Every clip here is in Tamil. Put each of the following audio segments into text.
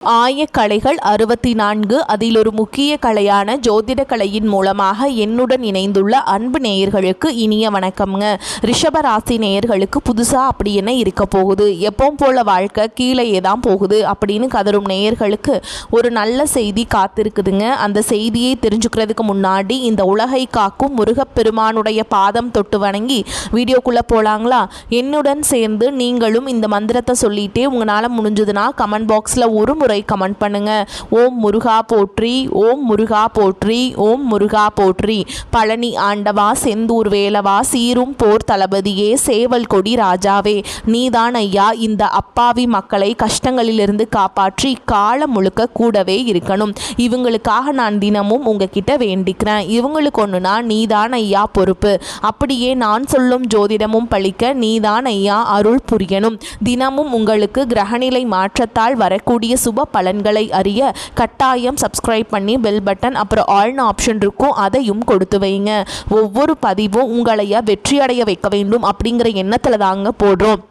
ஆயக்கலைகள் 64 அதில் ஒரு முக்கிய கலையான ஜோதிட கலையின் மூலமாக என்னுடன் இணைந்துள்ள அன்பு நேயர்களுக்கு இனிய வணக்கம்ங்க. ரிஷபராசி நேயர்களுக்கு புதுசாக அப்படி என்ன இருக்க போகுது, எப்பவும் போல வாழ்க்கை கீழே தான் போகுது அப்படின்னு கதரும் நேயர்களுக்கு ஒரு நல்ல செய்தி காத்திருக்குதுங்க. அந்த செய்தியை தெரிஞ்சுக்கிறதுக்கு முன்னாடி இந்த உலகை காக்கும் முருகப்பெருமானுடைய பாதம் தொட்டு வணங்கி வீடியோக்குள்ளே போகலாங்களா? என்னுடன் சேர்ந்து நீங்களும் இந்த மந்திரத்தை சொல்லிட்டே உங்களால் முடிஞ்சதுன்னா கமெண்ட் பாக்ஸில் ஒரு முறை கமெண்ட் பண்ணுங்க. ஓம் முருகா போற்றி, ஓம் முருகா போற்றி, ஓம் முருகா போற்றி. பழனி ஆண்டவா, செந்தூர் வேலவா, சீரும் போர் தளபதியே, சேவல் கொடி ராஜாவே, நீதான் ஐயா இந்த அப்பாவி மக்களை கஷ்டங்களிலிருந்து காப்பாற்றி காலம் முழுக்க கூடவே இருக்கணும். இவங்களுக்காக நான் தினமும் உங்ககிட்ட வேண்டிக்கிறேன். இவங்களுக்கு ஒன்றுனா நீதான் ஐயா பொறுப்பு. அப்படியே நான் சொல்லும் ஜோதிடமும் பழிக்க நீதான் ஐயா அருள் புரியணும். தினமும் உங்களுக்கு கிரகநிலை மாற்றத்தால் வரக்கூடிய சுப பலன்களை அறிய கட்டாயம் சப்ஸ்கிரைப் பண்ணி பெல் பட்டன் அப்புறம் ஆல்னு ஆப்ஷன் இருக்கும், அதையும் கொடுத்து வைங்க. ஒவ்வொரு பதிவும் உங்களைய வெற்றியடைய வைக்க வேண்டும் அப்படிங்கிற எண்ணத்தில் தாங்க போடுறோம்.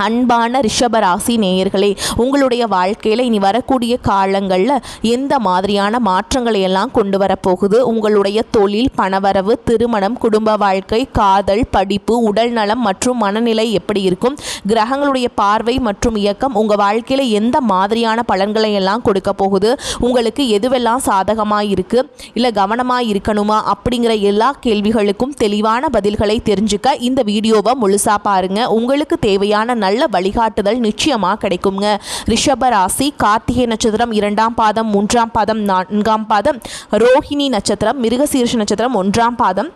அன்பான ரிஷபராசி நேயர்களே, உங்களுடைய வாழ்க்கையில் இனி வரக்கூடிய காலங்களில் எந்த மாதிரியான மாற்றங்களை எல்லாம் கொண்டு வரப்போகுது? உங்களுடைய தொழில், பணவரவு, திருமணம், குடும்ப வாழ்க்கை, காதல், படிப்பு, உடல் நலம் மற்றும் மனநிலை எப்படி இருக்கும்? கிரகங்களுடைய பார்வை மற்றும் இயக்கம் உங்கள் வாழ்க்கையில் எந்த மாதிரியான பலன்களை எல்லாம் கொடுக்க போகுது? உங்களுக்கு எதுவெல்லாம் சாதகமாக இருக்குது, இல்லை கவனமாக இருக்கணுமா அப்படிங்கிற எல்லா கேள்விகளுக்கும் தெளிவான பதில்களை தெரிஞ்சுக்க இந்த வீடியோவை முழுசாக பாருங்கள். உங்களுக்கு தேவையான நல்ல வழிகாட்டுதல் நிச்சயமாக கிடைக்குங்க. ரிஷப ராசி, கார்த்திகை நட்சத்திரம் 2ஆம் பாதம், 3ஆம் பாதம், 4ஆம் பாதம், ரோஹிணி நட்சத்திரம், மிருகசீரிஷ நட்சத்திரம் 1ஆம் பாதம்,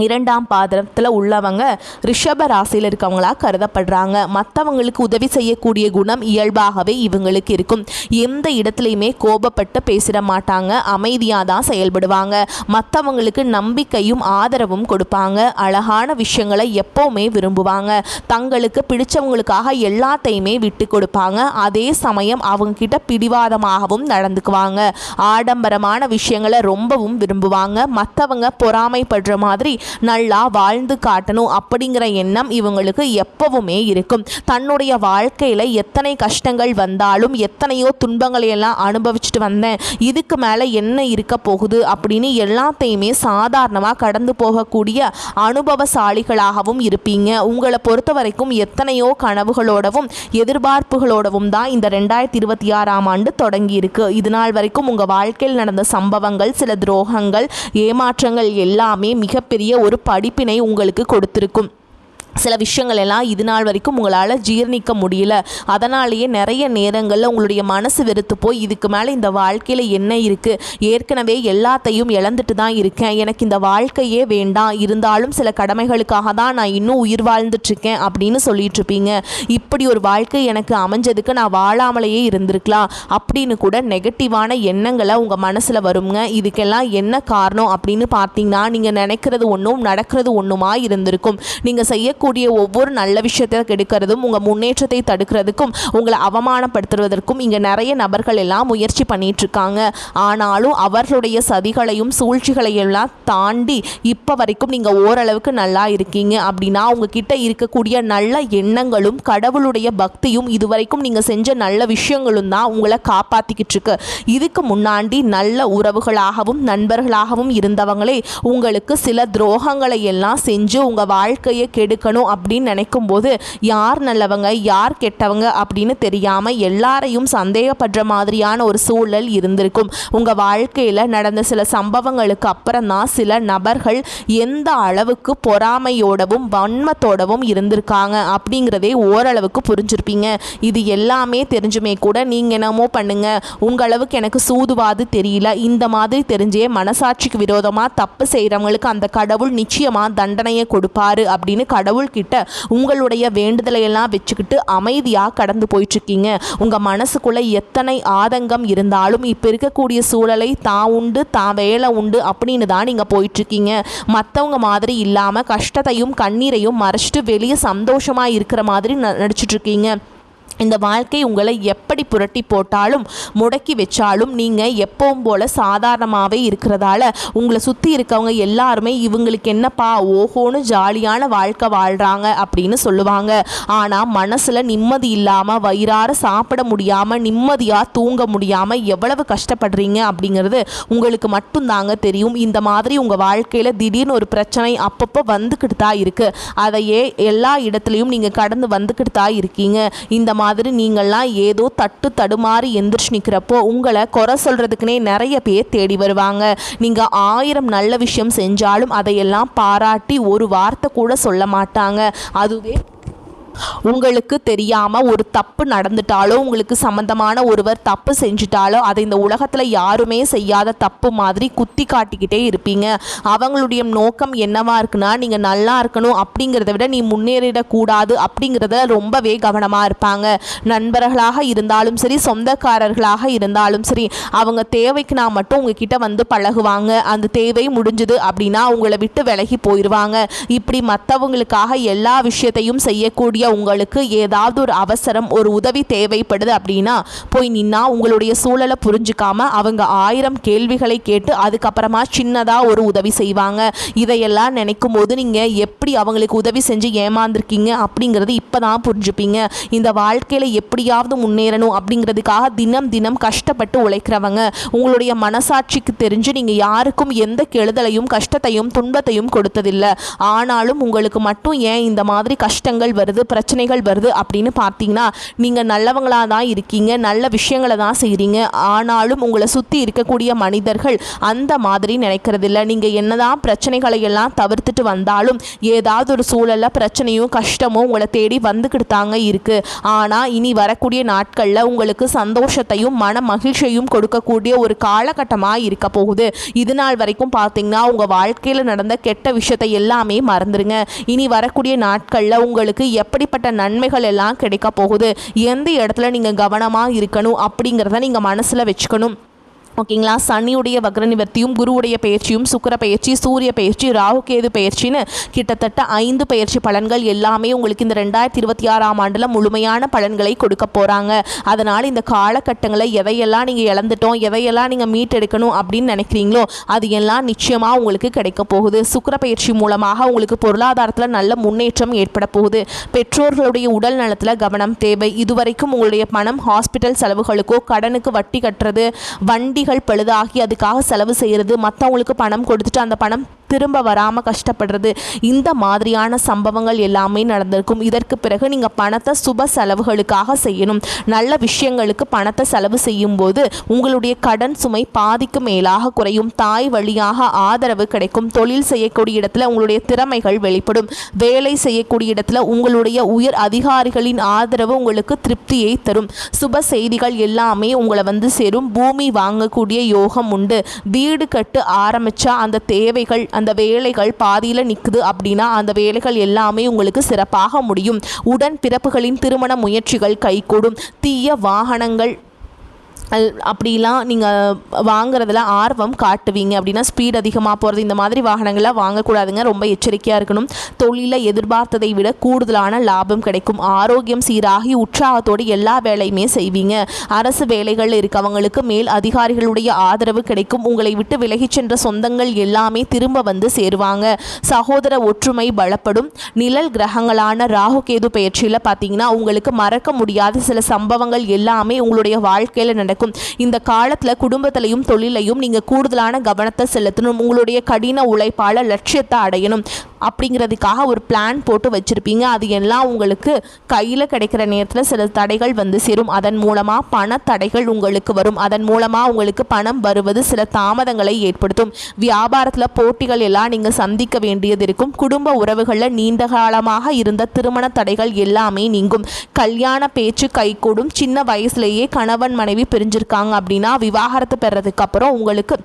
2ஆம் பாதத்தில் உள்ளவங்க ரிஷப ராசியில் இருக்கவங்களா கருதப்படுறாங்க. மற்றவங்களுக்கு உதவி செய்யக்கூடிய குணம் இயல்பாகவே இவங்களுக்கு இருக்கும். எந்த இடத்துலையுமே கோபப்பட்டு பேசிட மாட்டாங்க, அமைதியாக தான் செயல்படுவாங்க. மற்றவங்களுக்கு நம்பிக்கையும் ஆதரவும் கொடுப்பாங்க. அழகான விஷயங்களை எப்போவுமே விரும்புவாங்க. தங்களுக்கு பிடிச்சவங்களுக்காக எல்லாத்தையுமே விட்டு கொடுப்பாங்க. அதே சமயம் அவங்க கிட்ட பிடிவாதமாகவும் நடந்துக்குவாங்க. ஆடம்பரமான விஷயங்களை ரொம்பவும் விரும்புவாங்க. மற்றவங்க பொறாமைப்படுற மாதிரி நல்லா வாழ்ந்து காட்டணும் அப்படிங்கிற எண்ணம் இவங்களுக்கு எப்பவுமே இருக்கும். தன்னுடைய வாழ்க்கையில் எத்தனை கஷ்டங்கள் வந்தாலும், எத்தனையோ துன்பங்களை எல்லாம் அனுபவிச்சுட்டு வந்தேன், இதுக்கு மேலே என்ன இருக்க போகுது அப்படின்னு எல்லாத்தையுமே சாதாரணமாக கடந்து போகக்கூடிய அனுபவசாலிகளாகவும் இருப்பீங்க. உங்களை பொறுத்த வரைக்கும் எத்தனையோ கனவுகளோடவும் எதிர்பார்ப்புகளோடவும் தான் இந்த 2026ஆம் ஆண்டு தொடங்கி இருக்கு. இது நாள் வரைக்கும் உங்கள் வாழ்க்கையில் நடந்த சம்பவங்கள், சில துரோகங்கள், ஏமாற்றங்கள் எல்லாமே மிகப்பெரிய ஒரு படிப்பினை உங்களுக்கு கொடுத்திருக்கும். சில விஷயங்கள் எல்லாம் இது நாள் வரைக்கும் உங்களால் ஜீர்ணிக்க முடியல. அதனாலேயே நிறைய நேரங்களில் உங்களுடைய மனசு வெறுத்து போய் இதுக்கு மேலே இந்த வாழ்க்கையில் என்ன இருக்குது, ஏற்கனவே எல்லாத்தையும் இழந்துட்டு தான் இருக்கேன், எனக்கு இந்த வாழ்க்கையே வேண்டாம், இருந்தாலும் சில கடமைகளுக்காக தான் நான் இன்னும் உயிர் வாழ்ந்துட்டுருக்கேன் அப்படின்னு சொல்லிட்டுருப்பீங்க. இப்படி ஒரு வாழ்க்கை எனக்கு அமைஞ்சதுக்கு நான் வாழாமலேயே இருந்திருக்கலாம் அப்படின்னு கூட நெகட்டிவான எண்ணங்களை உங்கள் மனசில் வருங்க. இதுக்கெல்லாம் என்ன காரணம் அப்படின்னு பார்த்தீங்கன்னா, நீங்கள் நினைக்கிறது ஒன்றும் நடக்கிறது ஒன்றுமா இருந்திருக்கும். நீங்கள் செய்ய கூடிய ஒவ்வொரு நல்ல விஷயத்தை கெடுக்கிறதும், உங்கள் முன்னேற்றத்தை தடுக்கிறதுக்கும், உங்களை அவமானப்படுத்துவதற்கும் இங்கே நிறைய நபர்கள் எல்லாம் முயற்சி பண்ணிட்டு இருக்காங்க. ஆனாலும் அவர்களுடைய சதிகளையும் சூழ்ச்சிகளையெல்லாம் தாண்டி இப்போ வரைக்கும் நீங்கள் ஓரளவுக்கு நல்லா இருக்கீங்க. அப்படின்னா உங்ககிட்ட இருக்கக்கூடிய நல்ல எண்ணங்களும் கடவுளுடைய பக்தியும் இதுவரைக்கும் நீங்கள் செஞ்ச நல்ல விஷயங்களும் தான் உங்களை காப்பாற்றிக்கிட்டு இருக்கு. இதுக்கு முன்னாடி நல்ல உறவுகளாகவும் நண்பர்களாகவும் இருந்தவங்களே உங்களுக்கு சில துரோகங்களை எல்லாம் செஞ்சு உங்கள் வாழ்க்கையை கெடுக்க அப்படின்னு நினைக்கும் போது யார் நல்லவங்க யார் கெட்டவங்க அப்படின்னு தெரியாம எல்லாரையும் சந்தேகப்படுற மாதிரியான ஒரு சூழல் இருந்திருக்கும். உங்க வாழ்க்கையில நடந்த சில சம்பவங்களுக்கு அப்புறம் தான் சில நபர்கள் எந்த அளவுக்கு பொறாமையோடவும் வன்மத்தோடவும் இருந்திருக்காங்க அப்படிங்கிறதே ஓரளவுக்கு புரிஞ்சிருப்பீங்க. இது எல்லாமே தெரிஞ்சுமே கூட நீங்க என்னமோ பண்ணுங்க, உங்க அளவுக்கு எனக்கு சூதுவாது தெரியல, இந்த மாதிரி தெரிஞ்சே மனசாட்சிக்கு விரோதமா தப்பு செய்யறவங்களுக்கு அந்த கடவுள் நிச்சயமா தண்டனையை கொடுப்பாரு அப்படின்னு கடவுள் கிட்ட உங்களுடைய வேண்டுதலை எல்லாம் வச்சுக்கிட்டு அமைதியாக கடந்து போயிட்டு இருக்கீங்க. உங்க மனசுக்குள்ள எத்தனை ஆதங்கம் இருந்தாலும் இப்ப இருக்கக்கூடிய சூழலை தான் உண்டு தான் வேலை உண்டு அப்படின்னு தான் நீங்க போயிட்டு இருக்கீங்க. மற்றவங்க மாதிரி இல்லாம கஷ்டத்தையும் கண்ணீரையும் மறைச்சிட்டு வெளியே சந்தோஷமா இருக்கிற மாதிரி நடிச்சிட்டு இருக்கீங்க. இந்த வாழ்க்கை உங்களை எப்படி புரட்டி போட்டாலும் முடக்கி வச்சாலும் நீங்கள் எப்பவும் போல் சாதாரணமாகவே இருக்கிறதால உங்களை சுற்றி இருக்கவங்க எல்லாருமே இவங்களுக்கு என்னப்பா ஓஹோன்னு ஜாலியான வாழ்க்கை வாழ்கிறாங்க அப்படின்னு சொல்லுவாங்க. ஆனால் மனசில் நிம்மதி இல்லாமல் வயிறார சாப்பிட முடியாமல் நிம்மதியாக தூங்க முடியாமல் எவ்வளவு கஷ்டப்படுறீங்க அப்படிங்கிறது உங்களுக்கு மட்டும்தாங்க தெரியும். இந்த மாதிரி உங்கள் வாழ்க்கையில் திடீர்னு ஒரு பிரச்சனை அப்பப்போ வந்துக்கிட்டு தான் இருக்குது. அதையே எல்லா இடத்துலையும் நீங்கள் கடந்து வந்துக்கிட்டு தான் இருக்கீங்க. இந்த மாதிரி நீங்கள்லாம் ஏதோ தடுமாறி எந்திரிச்சு நிற்கிறப்போ உங்களை குறை சொல்கிறதுக்குனே நிறைய பேர் தேடி வருவாங்க. நீங்கள் 1000 நல்ல விஷயம் செஞ்சாலும் அதையெல்லாம் பாராட்டி ஒரு வார்த்தை கூட சொல்ல மாட்டாங்க. அதுவே உங்களுக்கு தெரியாமல் ஒரு தப்பு நடந்துட்டாலோ உங்களுக்கு சம்மந்தமான ஒருவர் தப்பு செஞ்சுட்டாலோ அதை இந்த உலகத்தில் யாருமே செய்யாத தப்பு மாதிரி குத்தி காட்டிக்கிட்டே இருப்பீங்க. அவங்களுடைய நோக்கம் என்னவா இருக்குன்னா நீங்கள் நல்லா இருக்கணும் அப்படிங்கிறத விட நீ முன்னேறிடக்கூடாது அப்படிங்கிறத ரொம்பவே கவனமாக இருப்பாங்க. நண்பர்களாக இருந்தாலும் சரி சொந்தக்காரர்களாக இருந்தாலும் சரி அவங்க தேவைக்குனா மட்டும் உங்ககிட்ட வந்து பழகுவாங்க. அந்த தேவை முடிஞ்சுது அப்படின்னா உங்களை விட்டு விலகி போயிடுவாங்க. இப்படி மற்றவங்களுக்காக எல்லா விஷயத்தையும் செய்யக்கூடிய உங்களுக்கு ஏதாவது ஒரு அவசரம் ஒரு உதவி தேவைப்படுது அப்படின்னா போய் நின்னா உங்களுடைய சூழலை புரிஞ்சுக்காம அவங்க 1000 கேள்விகளை கேட்டு அதுக்கப்புறமா சின்னதா ஒரு உதவி செய்வாங்க. இதையெல்லாம் நினைக்கும் போது நீங்க எப்படி அவங்களுக்கு உதவி செஞ்சு ஏமாந்துருக்கீங்க அப்படிங்கிறது இப்பதான் புரிஞ்சுப்பீங்க. இந்த வாழ்க்கையில எப்படியாவது முன்னேறணும் அப்படிங்கிறதுக்காக தினம் தினம் கஷ்டப்பட்டு உழைக்கிறவங்க உங்களுடைய மனசாட்சிக்கு தெரிஞ்சு நீங்க யாருக்கும் எந்த கெடுதலையும் கஷ்டத்தையும் துன்பத்தையும் கொடுத்ததில்லை. ஆனாலும் உங்களுக்கு மட்டும் ஏன் இந்த மாதிரி கஷ்டங்கள் வருது பிரச்சனைகள் வருது அப்படின்னு பார்த்தீங்கன்னா நீங்கள் நல்லவங்களாக தான் இருக்கீங்க, நல்ல விஷயங்களை தான் செய்கிறீங்க. ஆனாலும் உங்களை சுற்றி இருக்கக்கூடிய மனிதர்கள் அந்த மாதிரி நினைக்கிறதில்ல. நீங்கள் என்னதான் பிரச்சனைகளை எல்லாம் தவிர்த்துட்டு வந்தாலும் ஏதாவது ஒரு சூழலில் பிரச்சனையும் கஷ்டமும் உங்களை தேடி வந்துக்கிட்டு தாங்க இருக்குது. ஆனால் இனி வரக்கூடிய நாட்களில் உங்களுக்கு சந்தோஷத்தையும் மன மகிழ்ச்சியையும் கொடுக்கக்கூடிய ஒரு காலகட்டமாக இருக்க போகுது. இது நாள் வரைக்கும் பார்த்தீங்கன்னா உங்கள் வாழ்க்கையில் நடந்த கெட்ட விஷயத்தை எல்லாமே மறந்துடுங்க. இனி வரக்கூடிய நாட்களில் உங்களுக்கு எப்படிப்பட்ட நன்மைகள் எல்லாம் கிடைக்க போகுது, எந்த இடத்துல நீங்கள் கவனமாக இருக்கணும் அப்படிங்கிறத நீங்கள் மனசில் வச்சுக்கணும். ஓகேங்களா. சனியுடைய வக்ர நிவர்த்தியும் குருவுடைய பயிற்சியும் சுக்கிர பயிற்சி சூரிய பயிற்சி ராகுகேது பயிற்சின்னு கிட்டத்தட்ட 5 பயிற்சி பலன்கள் எல்லாமே உங்களுக்கு இந்த 2026ஆம் ஆண்டில் முழுமையான பலன்களை கொடுக்க போகிறாங்க. அதனால் இந்த காலகட்டங்களில் எதையெல்லாம் நீங்கள் இழந்துட்டோம் எதையெல்லாம் நீங்கள் மீட்டெடுக்கணும் அப்படின்னு நினைக்கிறீங்களோ அது எல்லாம் நிச்சயமாக உங்களுக்கு கிடைக்க போகுது. சுக்கிர பயிற்சி மூலமாக உங்களுக்கு பொருளாதாரத்தில் நல்ல முன்னேற்றம் ஏற்பட போகுது. பெற்றோர்களுடைய உடல் நலத்தில் கவனம் தேவை. இதுவரைக்கும் உங்களுடைய பணம் ஹாஸ்பிட்டல் செலவுகளுக்கோ கடனுக்கு வட்டி கட்டுறது வண்டிகள் பழுதாகி அதுக்காக செலவு செய்கிறது மற்றவங்களுக்கு பணம் கொடுத்துட்டு அந்த பணம் திரும்ப வராமல் கஷ்டப்படுறது இந்த மாதிரியான சம்பவங்கள் எல்லாமே நடந்திருக்கும். இதற்கு பிறகு நீங்கள் பணத்தை சுப செலவுகளுக்காக செய்யணும். நல்ல விஷயங்களுக்கு பணத்தை செலவு செய்யும் போது உங்களுடைய கடன் சுமை பாதிக்கு மேலாக குறையும். தாய் வழியாக ஆதரவு கிடைக்கும். தொழில் செய்யக்கூடிய இடத்துல உங்களுடைய திறமைகள் வெளிப்படும். வேலை செய்யக்கூடிய இடத்துல உங்களுடைய உயர் அதிகாரிகளின் ஆதரவு உங்களுக்கு திருப்தியை தரும். சுப செய்திகள் எல்லாமே உங்களை வந்து சேரும். பூமி வாங்கக்கூடிய யோகம் உண்டு. வீடு கட்டு ஆரம்பித்தா அந்த தேவைகள் அந்த வேலைகள் பாதியில் நிற்குது அப்படின்னா அந்த வேலைகள் எல்லாமே உங்களுக்கு சிறப்பாக முடியும். உடன் பிறப்புகளின் திருமண முயற்சிகள் கைகூடும். தீய வாகனங்கள் அப்படிலாம் நீங்கள் வாங்குறதுல ஆர்வம் காட்டுவீங்க அப்படின்னா ஸ்பீட் அதிகமாக போகிறது இந்த மாதிரி வாகனங்கள்லாம் வாங்கக்கூடாதுங்க. ரொம்ப எச்சரிக்கையாக இருக்கணும். தொழிலில் எதிர்பார்த்ததை விட கூடுதலான லாபம் கிடைக்கும். ஆரோக்கியம் சீராகி உற்சாகத்தோடு எல்லா வேலையுமே செய்வீங்க. அரசு வேலைகள் இருக்கவங்களுக்கு மேல் அதிகாரிகளுடைய ஆதரவு கிடைக்கும். உங்களை விட்டு விலகிச் சென்ற சொந்தங்கள் எல்லாமே திரும்ப வந்து சேருவாங்க. சகோதர ஒற்றுமை பலப்படும். நிழல் கிரகங்களான ராகுகேது பயிற்சியில் பார்த்தீங்கன்னா உங்களுக்கு மறக்க முடியாத சில சம்பவங்கள் எல்லாமே உங்களுடைய வாழ்க்கையில் நடக்கும். இந்த காலத்துல குடும்பத்திலையும் தொழிலையும் நீங்க கூடுதலான கவனத்தை செலுத்தணும். உங்களுடைய கடின உழைப்பால லட்சியத்தை அடையணும் அப்படிங்கிறதுக்காக ஒரு பிளான் போட்டு வச்சிருப்பீங்க. அது எல்லாம் உங்களுக்கு கையில் கிடைக்கிற நேரத்தில் சில தடைகள் வந்து சேரும். அதன் மூலமாக பண தடைகள் உங்களுக்கு வரும். அதன் மூலமாக உங்களுக்கு பணம் வருவது சில தாமதங்களை ஏற்படுத்தும். வியாபாரத்தில் போட்டிகள் எல்லாம் நீங்கள் சந்திக்க வேண்டியது இருக்கும். குடும்ப உறவுகளில் நீண்ட காலமாக இருந்த திருமண தடைகள் எல்லாமே நீங்கும். கல்யாண பேச்சு கைகூடும். சின்ன வயசுலேயே கணவன் மனைவி பிரிஞ்சிருக்காங்க அப்படின்னா விவாகரத்து பெறதுக்கு அப்புறம் உங்களுக்கு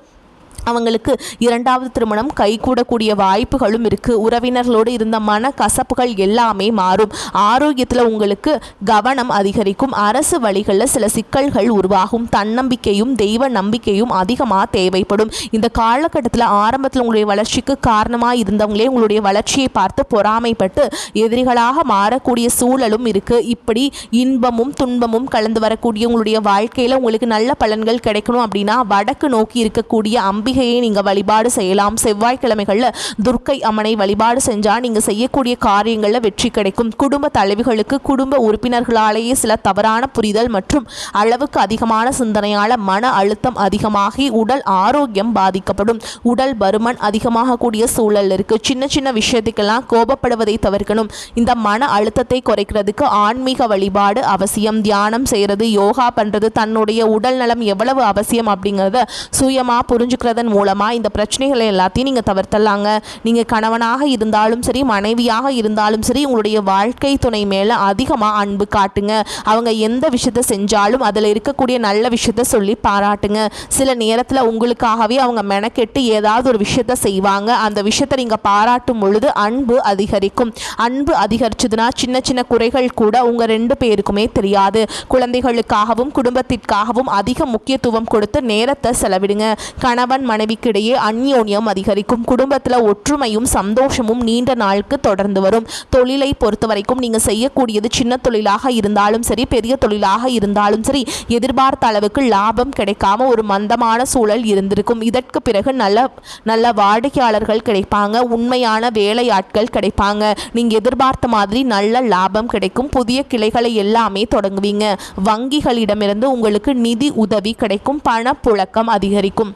அவங்களுக்கு இரண்டாவது திருமணம் கைகூடக்கூடிய வாய்ப்புகளும் இருக்குது. உறவினர்களோடு இருந்த மன கசப்புகள் எல்லாமே மாறும். ஆரோக்கியத்தில் உங்களுக்கு கவனம் அதிகரிக்கும். அரசு வழிகளில் சில சிக்கல்கள் உருவாகும். தன்னம்பிக்கையும் தெய்வ நம்பிக்கையும் அதிகமாக தேவைப்படும். இந்த காலகட்டத்தில் ஆரம்பத்தில் உங்களுடைய வளர்ச்சிக்கு காரணமாக இருந்தவங்களே உங்களுடைய வளர்ச்சியை பார்த்து பொறாமைப்பட்டு எதிரிகளாக மாறக்கூடிய சூழலும் இருக்குது. இப்படி இன்பமும் துன்பமும் கலந்து வரக்கூடிய உங்களுடைய வாழ்க்கையில் உங்களுக்கு நல்ல பலன்கள் கிடைக்கணும் அப்படின்னா வடக்கு நோக்கி இருக்கக்கூடிய அம்பிகையை நீங்கள் வழிபாடு செய்யலாம். செவ்வாய்க்கிழமைகளில் துர்க்கை அம்மனை வழிபாடு செஞ்சால் நீங்கள் செய்யக்கூடிய காரியங்களில் வெற்றி கிடைக்கும். குடும்ப தலைவிகளுக்கு குடும்ப உறுப்பினர்களாலேயே சில தவறான புரிதல் மற்றும் அளவுக்கு அதிகமான சிந்தனையால் மன அழுத்தம் அதிகமாகி உடல் ஆரோக்கியம் பாதிக்கப்படும். உடல் பருமன் அதிகமாக கூடிய சூழல் இருக்குது. சின்ன சின்ன விஷயத்துக்கெல்லாம் கோபப்படுவதை தவிர்க்கணும். இந்த மன அழுத்தத்தை குறைக்கிறதுக்கு ஆன்மீக வழிபாடு அவசியம். தியானம் செய்கிறது, யோகா பண்ணுறது, தன்னுடைய உடல் நலம் எவ்வளவு அவசியம் அப்படிங்கிறத சுயமாக புரிஞ்சுக்கிறதன் மூலமாக இந்த பிரச்சனைகளை எல்லாத்தையும் நீங்கள் தவிர்த்தலாங்க. நீங்கள் கணவனாக இருந்தாலும் சரி, மனைவியாக இருந்தாலும் சரி, உங்களுடைய வாழ்க்கை துணை மேலே அதிகமாக அன்பு காட்டுங்க. அவங்க எந்த விஷயத்தை செஞ்சாலும் அதில் இருக்கக்கூடிய நல்ல விஷயத்த சொல்லி பாராட்டுங்க. சில நேரத்தில் உங்களுக்காகவே அவங்க மெனக்கெட்டு ஏதாவது ஒரு விஷயத்த செய்வாங்க. அந்த விஷயத்தை நீங்கள் பாராட்டும் பொழுது அன்பு அதிகரிக்கும். அன்பு அதிகரிச்சதுன்னா சின்ன சின்ன குறைகள் கூட உங்கள் ரெண்டு பேருக்குமே தெரியாது. குழந்தைகளுக்காகவும் குடும்பத்திற்காகவும் அதிக முக்கியத்துவம் கொடுத்து நேரத்தை செலவிடுங்க. கணவன் மனைவிக்கிடையே அந்யோன்யம் அதிகரிக்கும். குடும்பத்தில் ஒற்றுமையும் சந்தோஷமும் நீண்ட நாளுக்கு தொடர்ந்து வரும். தொழிலை பொறுத்த வரைக்கும் நீங்கள் செய்யக்கூடியது சின்ன தொழிலாக இருந்தாலும் சரி, பெரிய தொழிலாக இருந்தாலும் சரி, எதிர்பார்த்த அளவுக்கு லாபம் கிடைக்காம ஒரு மந்தமான சூழல் இருந்திருக்கும். இதற்கு பிறகு நல்ல வாடிக்கையாளர்கள் கிடைப்பாங்க. உண்மையான வேலையாட்கள் கிடைப்பாங்க. நீங்கள் எதிர்பார்த்த மாதிரி நல்ல லாபம் கிடைக்கும். புதிய கிளைகளை எல்லாமே தொடங்குவீங்க. வங்கிகளிடமிருந்து உங்களுக்கு நிதி உதவி கிடைக்கும். பணப்புழக்கம் அதிகரிக்கும்.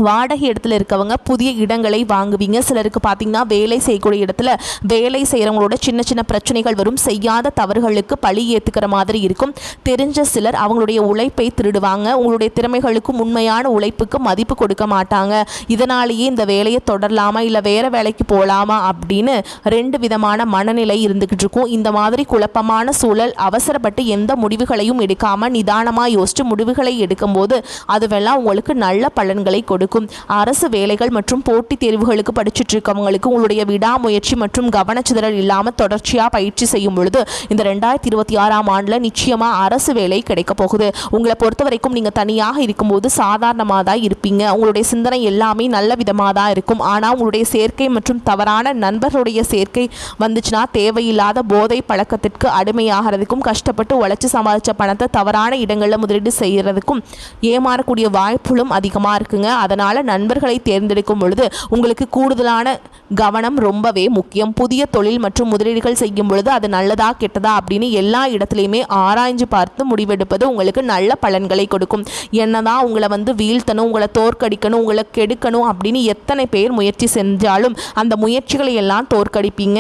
வாடகை இடத்துல இருக்கவங்க புதிய இடங்களை வாங்குவீங்க. சிலருக்கு பார்த்தீங்கன்னா வேலை செய்யக்கூடிய இடத்துல வேலை செய்கிறவங்களோட சின்ன சின்ன பிரச்சனைகள் வரும். செய்யாத தவறுகளுக்கு பழி ஏற்றுக்கிற மாதிரி இருக்கும். தெரிஞ்ச சிலர் அவங்களுடைய உழைப்பை திருடுவாங்க. உங்களுடைய திறமைகளுக்கும் உண்மையான உழைப்புக்கு மதிப்பு கொடுக்க மாட்டாங்க. இதனாலேயே இந்த வேலையை தொடரலாமா இல்லை வேறு வேலைக்கு போகலாமா அப்படின்னு ரெண்டு விதமான மனநிலை இருந்துக்கிட்டு இருக்கும். இந்த மாதிரி குழப்பமான சூழல் அவசரப்பட்டு எந்த முடிவுகளையும் எடுக்காமல் நிதானமாக யோசித்து முடிவுகளை எடுக்கும்போது அதுவெல்லாம் உங்களுக்கு நல்ல பலன்களை கொடுக்கும். அரசு வேலைகள் மற்றும் போட்டித் தேர்வுகளுக்கு படிச்சுட்டு இருக்கவங்களுக்கு உங்களுடைய விடாமுயற்சி மற்றும் கவனச்சிதறல் இல்லாமல் தொடர்ச்சியாக பயிற்சி செய்யும் பொழுது இந்த 2026ஆம் ஆண்டில் நிச்சயமாக அரசு வேலை கிடைக்க போகுது. உங்களை பொறுத்த வரைக்கும் நீங்கள் தனியாக இருக்கும்போது சாதாரணமாக தான் இருப்பீங்க. உங்களுடைய சிந்தனை எல்லாமே நல்ல விதமாக தான் இருக்கும். ஆனால் உங்களுடைய சேர்க்கை மற்றும் தவறான நண்பர்களுடைய சேர்க்கை வந்துச்சுன்னா தேவையில்லாத போதை பழக்கத்திற்கு அடிமையாகிறதுக்கும் கஷ்டப்பட்டு உழைச்சி சமாளித்த பணத்தை தவறான இடங்களில் முதலீடு செய்கிறதுக்கும் ஏமாறக்கூடிய வாய்ப்புகளும் அதிகமாக இருக்குங்க. அதனால் நண்பர்களை தேர்ந்தெடுக்கும் பொழுது உங்களுக்கு கூடுதலான கவனம் ரொம்பவே முக்கியம். புதிய தொழில் மற்றும் முதலீடுகள் செய்யும் பொழுது அது நல்லதா கெட்டதா அப்படின்னு எல்லா இடத்துலையுமே ஆராய்ஞ்சு பார்த்து முடிவெடுப்பது உங்களுக்கு நல்ல பலன்களை கொடுக்கும். என்னதான் உங்களை வீழ்த்தணும், உங்களை தோற்கடிக்கணும், உங்களை கெடுக்கணும் அப்படின்னு எத்தனை பேர் முயற்சி செஞ்சாலும் அந்த முயற்சிகளை எல்லாம் தோற்கடிப்பீங்க.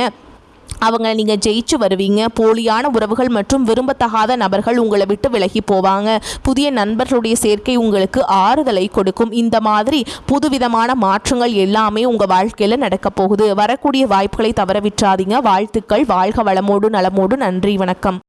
அவங்க நீங்கள் ஜெயிச்சு வருவீங்க. போலியான உறவுகள் மற்றும் விரும்பத்தகாத நபர்கள் உங்களை விட்டு விலகி போவாங்க. புதிய நண்பர்களுடைய சேர்க்கை உங்களுக்கு ஆறுதலை கொடுக்கும். இந்த மாதிரி புதுவிதமான மாற்றங்கள் எல்லாமே உங்கள் வாழ்க்கையில் நடக்க போகுது. வரக்கூடிய வாய்ப்புகளை தவற விட்டுறாதீங்க. வாழ்த்துக்கள். வாழ்க வளமோடு நலமோடு. நன்றி, வணக்கம்.